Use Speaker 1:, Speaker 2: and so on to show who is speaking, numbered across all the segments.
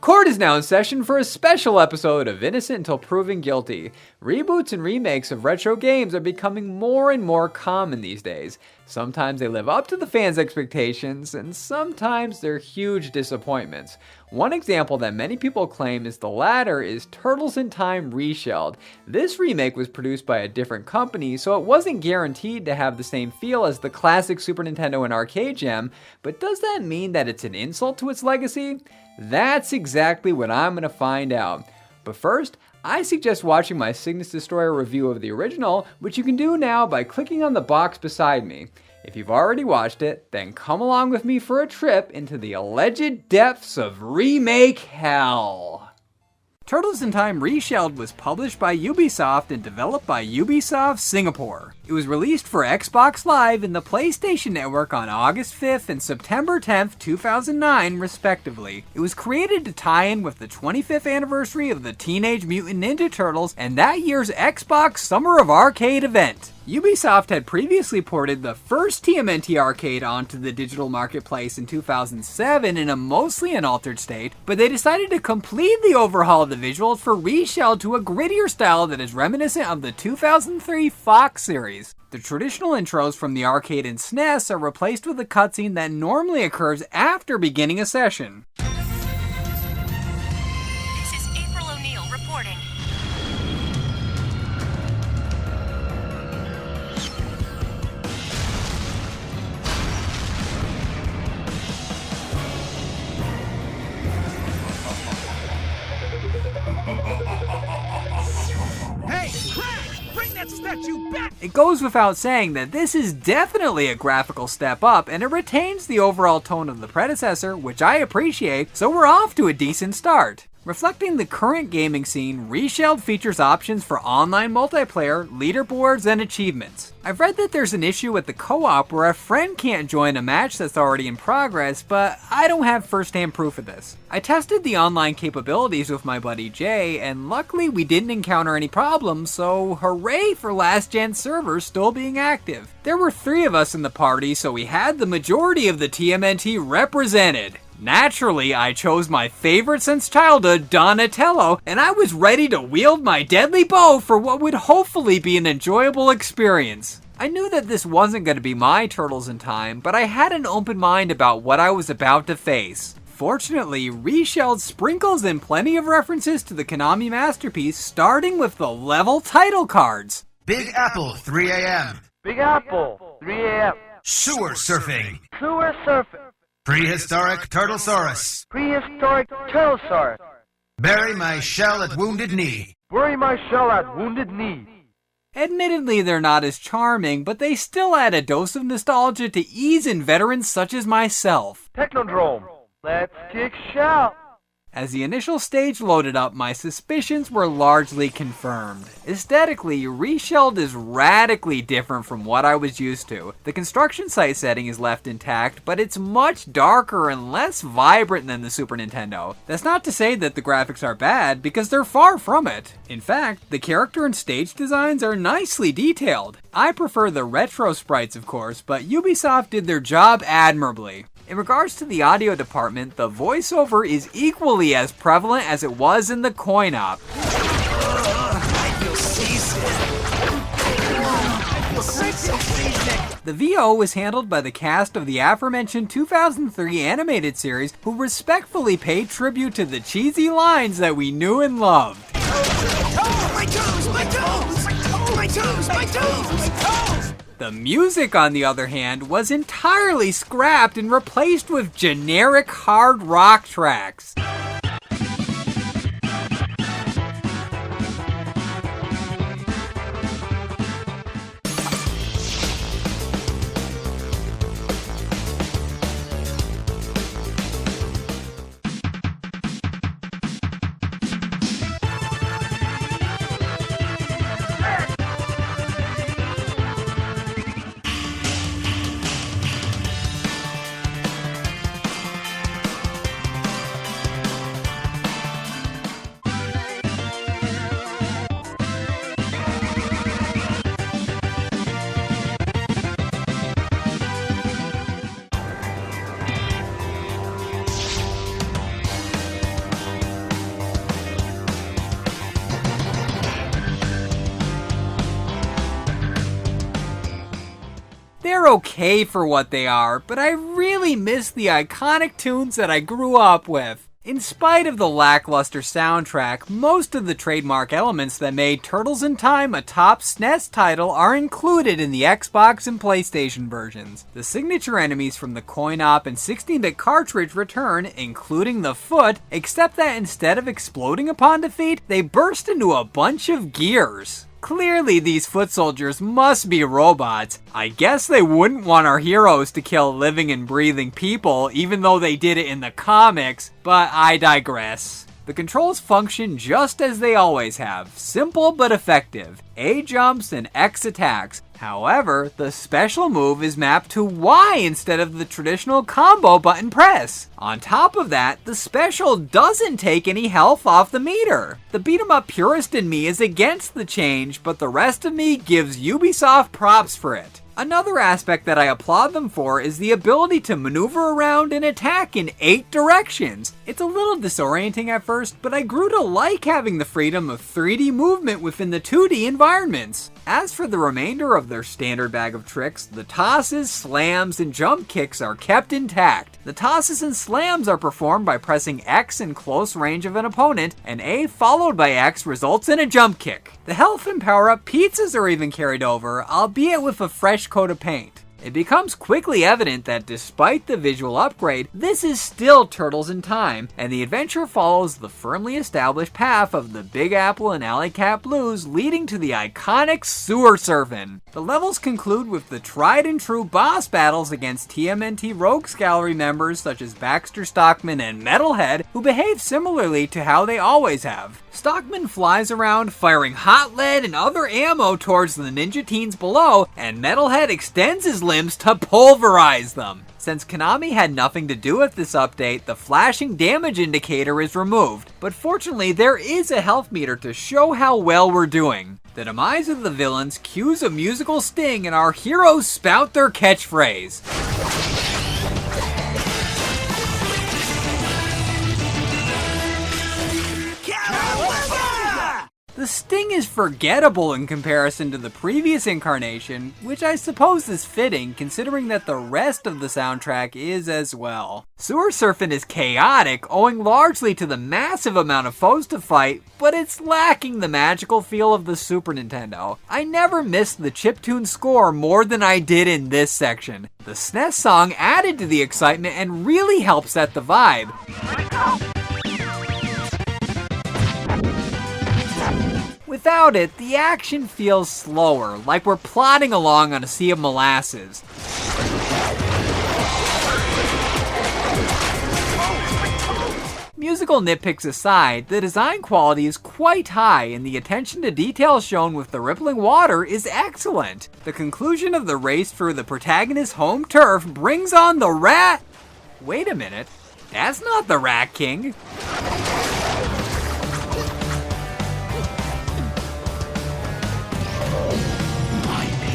Speaker 1: Court is now in session for a special episode of Innocent Until Proven Guilty. Reboots and remakes of retro games are becoming more and more common these days. Sometimes they live up to the fans' expectations, and sometimes they're huge disappointments. One example that many people claim is the latter is Turtles in Time Reshelled. This remake was produced by a different company, so it wasn't guaranteed to have the same feel as the classic Super Nintendo and arcade gem, but does that mean that it's an insult to its legacy? That's exactly what I'm going to find out. But first, I suggest watching my Cygnus Destroyer review of the original, which you can do now by clicking on the box beside me. If you've already watched it, then come along with me for a trip into the alleged depths of remake hell. Turtles in Time Reshelled was published by Ubisoft and developed by Ubisoft Singapore. It was released for Xbox Live and the PlayStation Network on August 5th and September 10th, 2009, respectively. It was created to tie in with the 25th anniversary of the Teenage Mutant Ninja Turtles and that year's Xbox Summer of Arcade event. Ubisoft had previously ported the first TMNT arcade onto the digital marketplace in 2007 in a mostly unaltered state, but they decided to complete the overhaul of the visuals for Reshelled to a grittier style that is reminiscent of the 2003 Fox series. The traditional intros from the arcade and SNES are replaced with a cutscene that normally occurs after beginning a session. It goes without saying that this is definitely a graphical step up, and it retains the overall tone of the predecessor, which I appreciate, so we're off to a decent start. Reflecting the current gaming scene, Reshelled features options for online multiplayer, leaderboards, and achievements. I've read that there's an issue with the co-op where a friend can't join a match that's already in progress, but I don't have first-hand proof of this. I tested the online capabilities with my buddy Jay, and luckily we didn't encounter any problems, so hooray for last-gen servers still being active. There were 3 of us in the party, so we had the majority of the TMNT represented. Naturally, I chose my favorite since childhood, Donatello, and I was ready to wield my deadly bow for what would hopefully be an enjoyable experience. I knew that this wasn't going to be my Turtles in Time, but I had an open mind about what I was about to face. Fortunately, Reshelled sprinkles in plenty of references to the Konami masterpiece, starting with the level title cards.
Speaker 2: Big Apple, 3 a.m.
Speaker 3: Big Apple, 3 a.m.
Speaker 2: Sewer surfing.
Speaker 3: Sewer surfing.
Speaker 2: Prehistoric Turtlesaurus.
Speaker 3: Prehistoric Turtlesaurus.
Speaker 2: Bury my shell at Wounded Knee.
Speaker 3: Bury my shell at Wounded Knee.
Speaker 1: Admittedly, they're not as charming, but they still add a dose of nostalgia to ease in veterans such as myself.
Speaker 3: Technodrome. Let's kick shell.
Speaker 1: As the initial stage loaded up, my suspicions were largely confirmed. Aesthetically, Reshelled is radically different from what I was used to. The construction site setting is left intact, but it's much darker and less vibrant than the Super Nintendo. That's not to say that the graphics are bad, because they're far from it. In fact, the character and stage designs are nicely detailed. I prefer the retro sprites, of course, but Ubisoft did their job admirably. In regards to the audio department, the voiceover is equally as prevalent as it was in the coin-op.
Speaker 2: I feel seasick.
Speaker 1: The VO was handled by the cast of the aforementioned 2003 animated series, who respectfully paid tribute to the cheesy lines that we knew and loved.
Speaker 2: Oh, my toes, my toes! Oh, my toes, my toes, my toes!
Speaker 1: The music, on the other hand, was entirely scrapped and replaced with generic hard rock tracks. they're okay for what they are, but I really miss the iconic tunes that I grew up with. In spite of the lackluster soundtrack, most of the trademark elements that made Turtles in Time a top SNES title are included in the Xbox and PlayStation versions. The signature enemies from the coin-op and 16-bit cartridge return, including the foot, except that instead of exploding upon defeat, they burst into a bunch of gears. Clearly, these foot soldiers must be robots. I guess they wouldn't want our heroes to kill living and breathing people, even though they did it in the comics, but I digress. The controls function just as they always have, simple but effective. A jumps and X attacks. However, the special move is mapped to Y instead of the traditional combo button press. On top of that, the special doesn't take any health off the meter. The beat-em-up purist in me is against the change, but the rest of me gives Ubisoft props for it. Another aspect that I applaud them for is the ability to maneuver around and attack in 8 directions. It's a little disorienting at first, but I grew to like having the freedom of 3D movement within the 2D environments. As for the remainder of their standard bag of tricks, the tosses, slams, and jump kicks are kept intact. The tosses and slams are performed by pressing X in close range of an opponent, and A followed by X results in a jump kick. The health and power-up pizzas are even carried over, albeit with a fresh coat of paint. It becomes quickly evident that despite the visual upgrade, this is still Turtles in Time, and the adventure follows the firmly established path of the Big Apple and Alley Cat Blues, leading to the iconic sewer surfing. The levels conclude with the tried and true boss battles against TMNT Rogues Gallery members such as Baxter Stockman and Metalhead, who behave similarly to how they always have. Stockman flies around firing hot lead and other ammo towards the ninja teens below, and Metalhead extends his limbs to pulverize them. Since Konami had nothing to do with this update, the flashing damage indicator is removed, but fortunately there is a health meter to show how well we're doing. The demise of the villains cues a musical sting and our heroes spout their catchphrase. The sting is forgettable in comparison to the previous incarnation, which I suppose is fitting considering that the rest of the soundtrack is as well. Sewer Surfing is chaotic, owing largely to the massive amount of foes to fight, but it's lacking the magical feel of the Super Nintendo. I never missed the chiptune score more than I did in this section. The SNES song added to the excitement and really helped set the vibe. Without it, the action feels slower, like we're plodding along on a sea of molasses. Musical nitpicks aside, the design quality is quite high and the attention to detail shown with the rippling water is excellent. The conclusion of the race through the protagonist's home turf brings on the rat... Wait a minute, that's not the Rat King.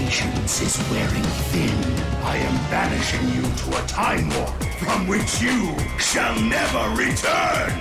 Speaker 4: Patience is wearing thin. I am banishing you to a time warp from which you shall never return.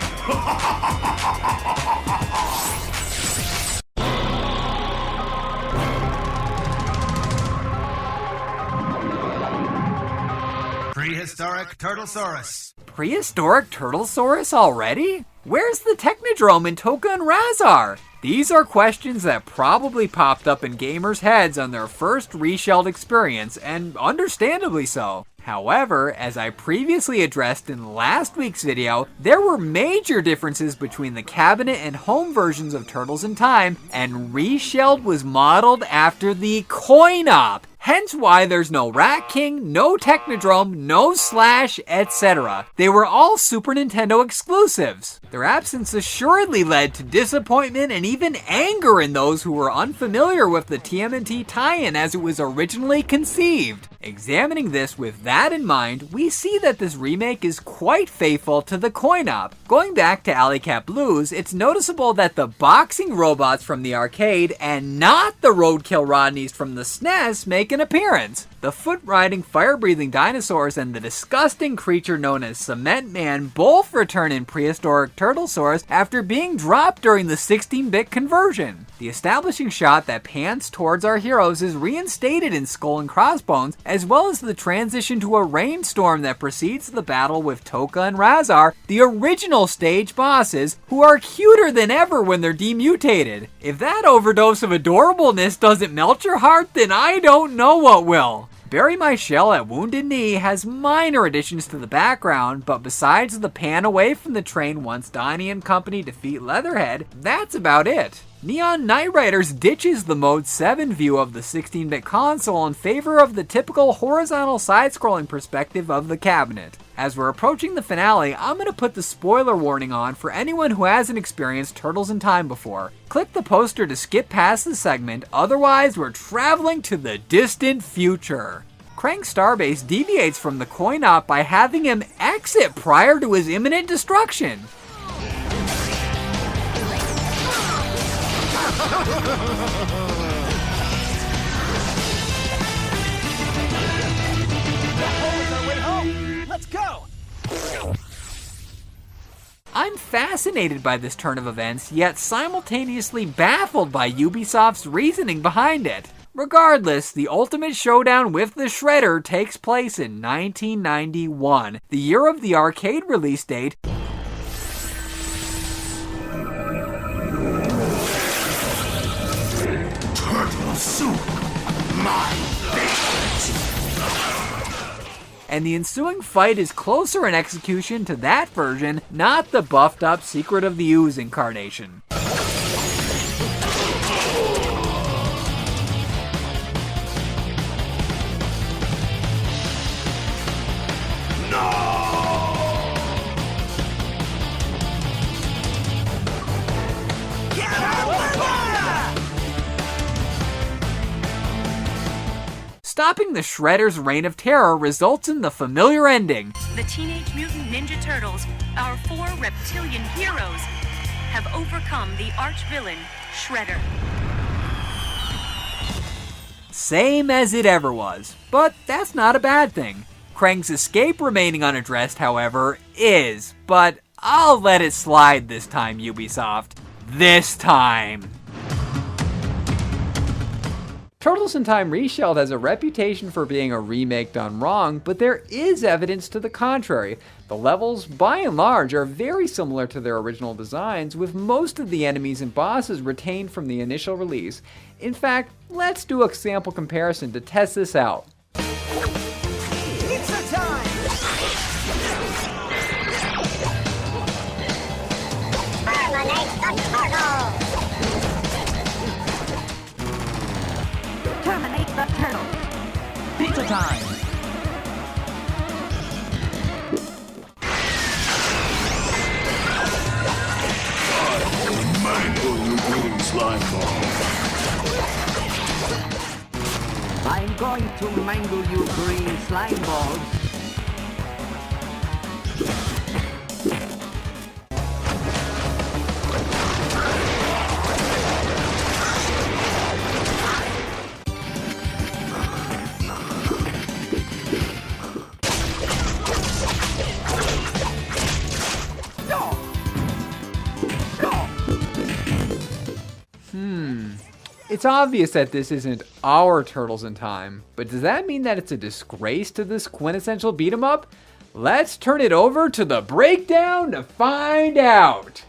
Speaker 2: Prehistoric Turtlesaurus.
Speaker 1: Prehistoric Turtlesaurus already? Where's the Technodrome in Toka and Razar? These are questions that probably popped up in gamers' heads on their first reshelled experience, and understandably so. However, as I previously addressed in last week's video, there were major differences between the cabinet and home versions of Turtles in Time, and Reshelled was modeled after the coin-op. Hence why there's no Rat King, no Technodrome, no Slash, etc. They were all Super Nintendo exclusives. Their absence assuredly led to disappointment and even anger in those who were unfamiliar with the TMNT tie-in as it was originally conceived. Examining this with that in mind, we see that this remake is quite faithful to the coin-op. Going back to Alley Cat Blues, it's noticeable that the boxing robots from the arcade and not the Roadkill Rodneys from the SNES make an appearance. The foot-riding, fire-breathing dinosaurs and the disgusting creature known as Cement Man both return in Prehistoric Turtlesaurus after being dropped during the 16-bit conversion. The establishing shot that pans towards our heroes is reinstated in Skull and Crossbones, as well as the transition to a rainstorm that precedes the battle with Toka and Razar, the original stage bosses, who are cuter than ever when they're demutated. If that overdose of adorableness doesn't melt your heart, then I don't know what will. Bury My Shell at Wounded Knee has minor additions to the background, but besides the pan away from the train once Donnie and company defeat Leatherhead, that's about it. Neon Knight Riders ditches the Mode 7 view of the 16-bit console in favor of the typical horizontal side-scrolling perspective of the cabinet. As we're approaching the finale, I'm going to put the spoiler warning on for anyone who hasn't experienced Turtles in Time before. Click the poster to skip past the segment, otherwise we're traveling to the distant future. Krang Starbase deviates from the coin-op by having him exit prior to his imminent destruction.
Speaker 2: Let's go!
Speaker 1: I'm fascinated by this turn of events, yet simultaneously baffled by Ubisoft's reasoning behind it. Regardless, the ultimate showdown with the Shredder takes place in 1991, the year of the arcade release date.
Speaker 4: Turtle soup, my favorite.
Speaker 1: And the ensuing fight is closer in execution to that version, not the buffed up Secret of the Ooze incarnation. Stopping the Shredder's reign of terror results in the familiar ending.
Speaker 5: The Teenage Mutant Ninja Turtles, our 4 reptilian heroes, have overcome the arch-villain, Shredder.
Speaker 1: Same as it ever was, but that's not a bad thing. Krang's escape remaining unaddressed, however, is, but I'll let it slide this time, Ubisoft. This time. Turtles in Time Reshelled has a reputation for being a remake done wrong, but there is evidence to the contrary. The levels, by and large, are very similar to their original designs, with most of the enemies and bosses retained from the initial release. In fact, let's do a sample comparison to test this out.
Speaker 2: Pizza time!
Speaker 5: Terminate the turtle.
Speaker 2: Pizza time!
Speaker 4: Mangle you green slime ball.
Speaker 6: I'm going to mangle you green slime balls.
Speaker 1: It's obvious that this isn't our Turtles in Time, but does that mean that it's a disgrace to this quintessential beat 'em up? Let's turn it over to the breakdown to find out.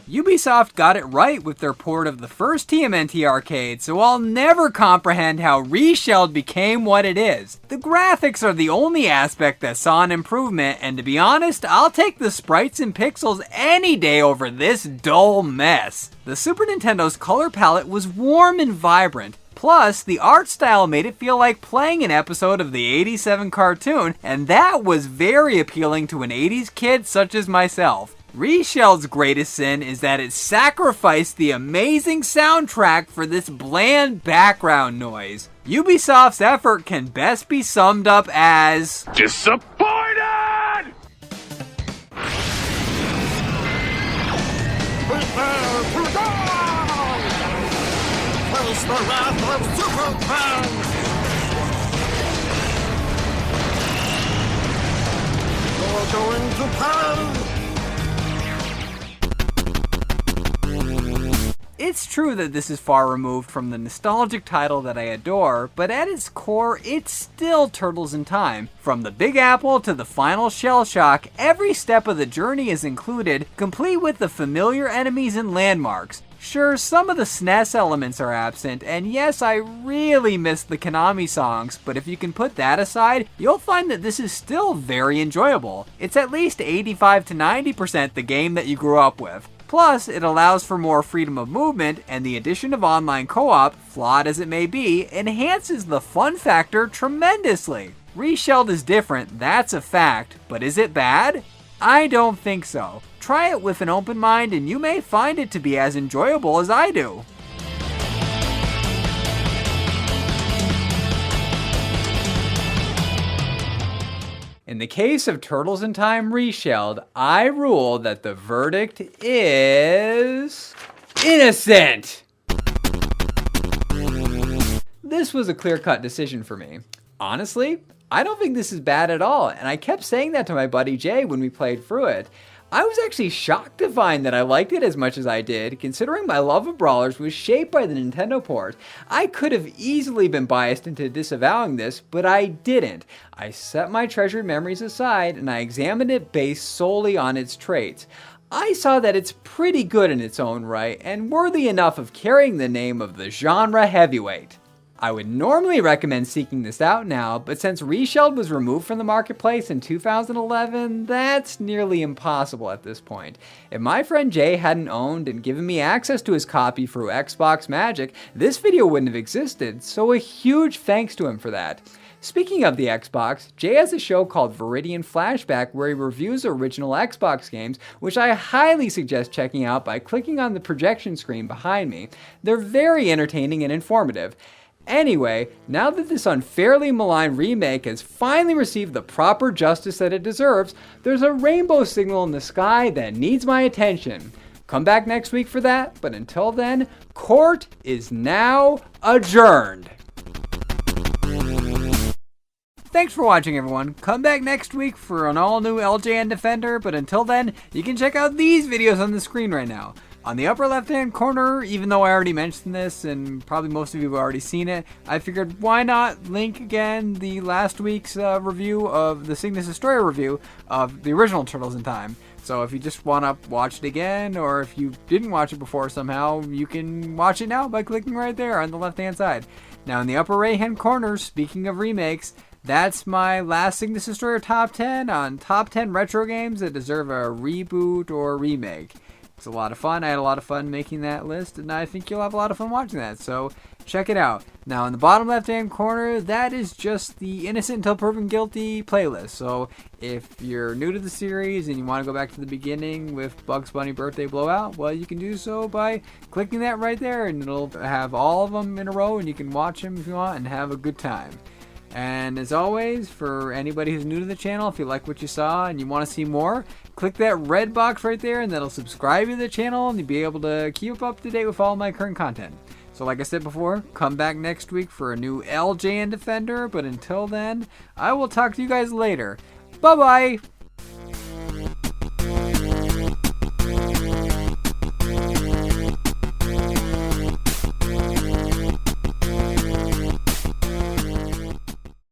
Speaker 1: Ubisoft got it right with their port of the first TMNT arcade, so I'll never comprehend how Reshelled became what it is. The graphics are the only aspect that saw an improvement, and to be honest, I'll take the sprites and pixels any day over this dull mess. The Super Nintendo's color palette was warm and vibrant. Plus, the art style made it feel like playing an episode of the '87 cartoon, and that was very appealing to an '80s kid such as myself. Reshelled's greatest sin is that it sacrificed the amazing soundtrack for this bland background noise. Ubisoft's effort can best be summed up as
Speaker 3: Disappointed!
Speaker 2: Prepare to die! Face the wrath of Super Krang! You're going to pay!
Speaker 1: It's true that this is far removed from the nostalgic title that I adore, but at its core, it's still Turtles in Time. From the Big Apple to the final shell shock, every step of the journey is included, complete with the familiar enemies and landmarks. Sure, some of the SNES elements are absent, and yes, I really miss the Konami songs, but if you can put that aside, you'll find that this is still very enjoyable. It's at least 85 to 90% the game that you grew up with. Plus, it allows for more freedom of movement, and the addition of online co-op, flawed as it may be, enhances the fun factor tremendously. Reshelled is different, that's a fact, but is it bad? I don't think so. Try it with an open mind and you may find it to be as enjoyable as I do. In the case of Turtles in Time Reshelled, I rule that the verdict is innocent. This was a clear-cut decision for me. Honestly, I don't think this is bad at all, and I kept saying that to my buddy Jay when we played through it. I was actually shocked to find that I liked it as much as I did, considering my love of brawlers was shaped by the Nintendo port. I could have easily been biased into disavowing this, but I didn't. I set my treasured memories aside and I examined it based solely on its traits. I saw that it's pretty good in its own right and worthy enough of carrying the name of the genre heavyweight. I would normally recommend seeking this out now, but since Reshelled was removed from the marketplace in 2011, that's nearly impossible at this point. If my friend Jay hadn't owned and given me access to his copy through Xbox Magic, this video wouldn't have existed, so a huge thanks to him for that. Speaking of the Xbox, Jay has a show called Viridian Flashback where he reviews original Xbox games, which I highly suggest checking out by clicking on the projection screen behind me. They're very entertaining and informative. Anyway, now that this unfairly maligned remake has finally received the proper justice that it deserves, there's a rainbow signal in the sky that needs my attention. Come back next week for that, but until then, court is now adjourned. Thanks for watching, everyone. Come back next week for an all-new LJN Defender, but until then, you can check out these videos on the screen right now. On the upper left-hand corner, even though I already mentioned this and probably most of you have already seen it, I figured why not link again the last week's review of the Cygnus Destroyer review of the original Turtles in Time. So if you just want to watch it again, or if you didn't watch it before somehow, you can watch it now by clicking right there on the left-hand side. Now in the upper right-hand corner, speaking of remakes, that's my last Cygnus Destroyer top 10 on top 10 retro games that deserve a reboot or remake. It's a lot of fun. I had a lot of fun making that list, and I think you'll have a lot of fun watching that, so check it out. Now, in the bottom left-hand corner, that is just the Innocent Until Proven Guilty playlist. So if you're new to the series and you want to go back to the beginning with Bugs Bunny Birthday Blowout, well, you can do so by clicking that right there, and it'll have all of them in a row, and you can watch them if you want and have a good time. And as always, for anybody who's new to the channel, if you like what you saw and you want to see more, click that red box right there and that'll subscribe you to the channel and you'll be able to keep up to date with all my current content. So like I said before, come back next week for a new LJN Defender, but until then, I will talk to you guys later. Bye-bye!